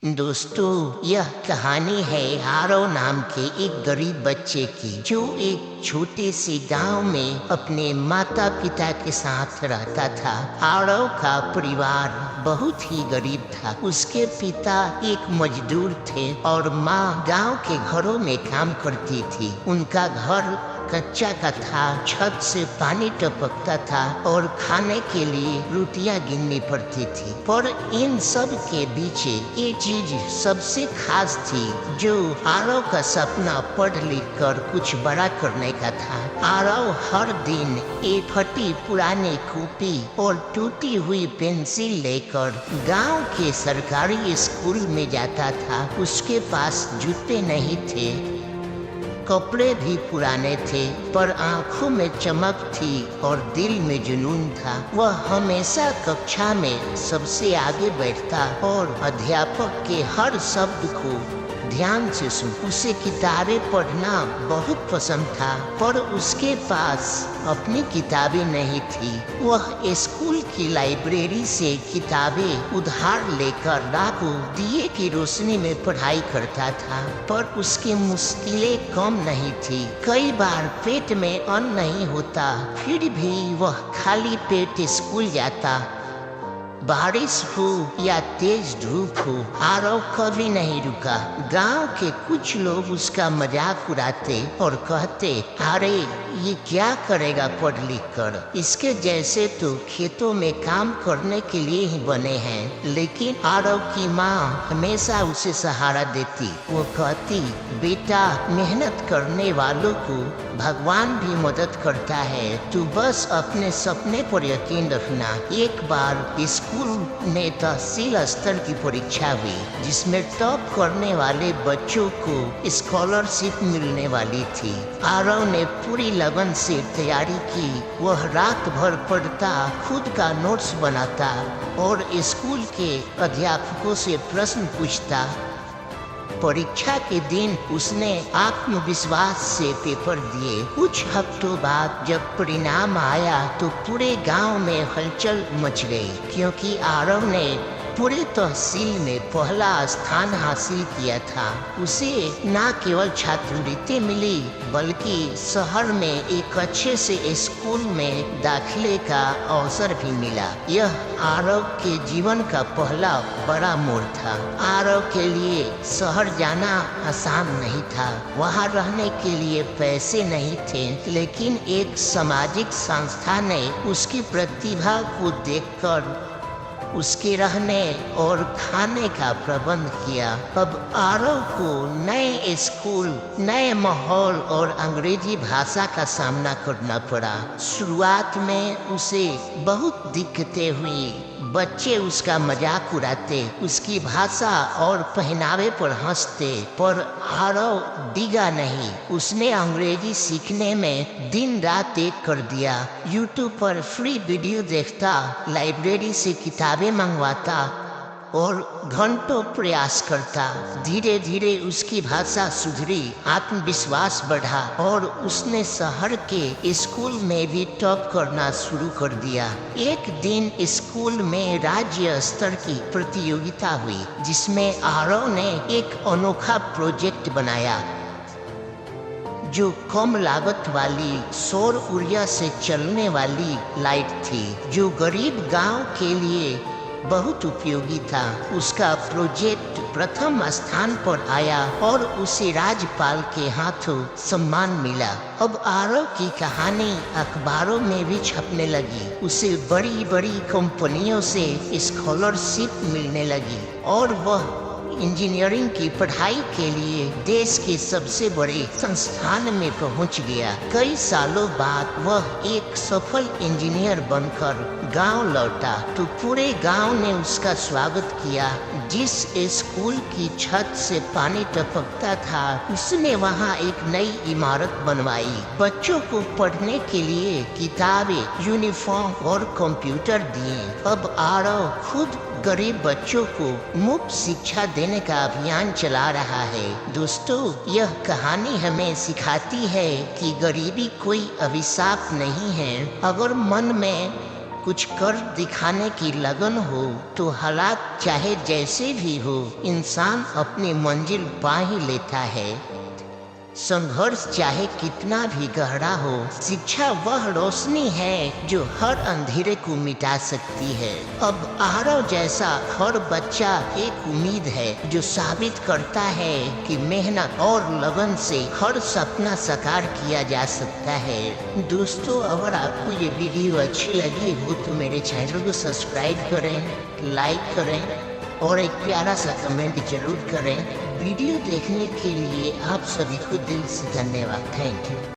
दोस्तों, यह कहानी है आरव नाम के एक गरीब बच्चे की, जो एक छोटे से गांव में अपने माता पिता के साथ रहता था। आरव का परिवार बहुत ही गरीब था। उसके पिता एक मजदूर थे और माँ गांव के घरों में काम करती थी। उनका घर कच्चा का था, छत से पानी टपकता था और खाने के लिए रोटियां गिननी पड़ती थी। पर इन सब के बीच ये चीज सबसे खास थी, जो आरव का सपना पढ़ लिख कर कुछ बड़ा करने का था। आरव हर दिन एक फटी पुरानी कॉपी और टूटी हुई पेंसिल लेकर गांव के सरकारी स्कूल में जाता था। उसके पास जूते नहीं थे, कपड़े भी पुराने थे, पर आंखों में चमक थी और दिल में जुनून था। वह हमेशा कक्षा में सबसे आगे बैठता और अध्यापक के हर शब्द को ध्यान से सुन। उसे किताबें पढ़ना बहुत पसंद था, पर उसके पास अपनी किताबें नहीं थी। वह स्कूल की लाइब्रेरी से किताबें उधार लेकर रातों दिए की रोशनी में पढ़ाई करता था, पर उसकी मुश्किलें कम नहीं थी। कई बार पेट में अन्न नहीं होता, फिर भी वह खाली पेट स्कूल जाता। बारिश हो या तेज धूप हो, आरव कभी नहीं रुका। गांव के कुछ लोग उसका मजाक उड़ाते और कहते, अरे ये क्या करेगा पढ़ लिख कर, इसके जैसे तो खेतों में काम करने के लिए ही बने हैं। लेकिन आरव की माँ हमेशा उसे सहारा देती। वो कहती, बेटा, मेहनत करने वालों को भगवान भी मदद करता है, तू बस अपने सपने पर यकीन रखना। एक बार स्कूल में तहसील स्तर की परीक्षा हुई, जिसमें टॉप करने वाले बच्चों को स्कॉलरशिप मिलने वाली थी। आरव ने पूरी लगन से तैयारी की। वह रात भर पढ़ता, खुद का नोट्स बनाता और स्कूल के अध्यापकों से प्रश्न पूछता। परीक्षा के दिन उसने आत्मविश्वास से पेपर दिए। कुछ हफ्तों बाद जब परिणाम आया तो पूरे गांव में हलचल मच गई, क्योंकि आरव ने पूरे तहसील में पहला स्थान हासिल किया था। उसे न केवल छात्रवृत्ति मिली, बल्कि शहर में एक अच्छे से स्कूल में दाखिले का अवसर भी मिला। यह आरव के जीवन का पहला बड़ा मोड़ था। आरव के लिए शहर जाना आसान नहीं था। वहाँ रहने के लिए पैसे नहीं थे, लेकिन एक सामाजिक संस्था ने उसकी प्रतिभा को देखकर उसके रहने और खाने का प्रबंध किया। अब आरव को नए स्कूल, नए माहौल और अंग्रेजी भाषा का सामना करना पड़ा। शुरुआत में उसे बहुत दिक्कतें हुई। बच्चे उसका मजाक उड़ाते, उसकी भाषा और पहनावे पर हंसते, पर आरव डिगा नहीं। उसने अंग्रेजी सीखने में दिन रात एक कर दिया। यूट्यूब पर फ्री वीडियो देखता, लाइब्रेरी से किताबें मंगवाता और घंटों प्रयास करता। धीरे धीरे उसकी भाषा सुधरी, आत्मविश्वास बढ़ा और उसने शहर के स्कूल में भी टॉप करना शुरू कर दिया। एक दिन स्कूल में राज्य स्तर की प्रतियोगिता हुई, जिसमें आरव ने एक अनोखा प्रोजेक्ट बनाया, जो कम लागत वाली सौर ऊर्जा से चलने वाली लाइट थी, जो गरीब गांव के लिए बहुत उपयोगी था। उसका प्रोजेक्ट प्रथम स्थान पर आया और उसे राज्यपाल के हाथों सम्मान मिला। अब आरव की कहानी अखबारों में भी छपने लगी। उसे बड़ी बड़ी कंपनियों से स्कॉलरशिप मिलने लगी और वह इंजीनियरिंग की पढ़ाई के लिए देश के सबसे बड़े संस्थान में पहुंच गया। कई सालों बाद वह एक सफल इंजीनियर बनकर गांव लौटा तो पूरे गांव ने उसका स्वागत किया। जिस स्कूल की छत से पानी टपकता था, उसने वहां एक नई इमारत बनवाई। बच्चों को पढ़ने के लिए किताबें, यूनिफॉर्म और कंप्यूटर दिए। अब आरव खुद गरीब बच्चों को मुफ्त शिक्षा देने का अभियान चला रहा है। दोस्तों, यह कहानी हमें सिखाती है कि गरीबी कोई अभिशाप नहीं है। अगर मन में कुछ कर दिखाने की लगन हो तो हालात चाहे जैसे भी हो, इंसान अपनी मंजिल पा ही लेता है। संघर्ष चाहे कितना भी गहरा हो, शिक्षा वह रोशनी है जो हर अंधेरे को मिटा सकती है। अब आरव जैसा हर बच्चा एक उम्मीद है जो साबित करता है कि मेहनत और लगन से हर सपना साकार किया जा सकता है। दोस्तों, अगर आपको ये वीडियो अच्छी लगी हो तो मेरे चैनल को सब्सक्राइब करें, लाइक करें और एक प्यारा सा कमेंट जरूर करें। वीडियो देखने के लिए आप सभी को दिल से धन्यवाद। Thank you.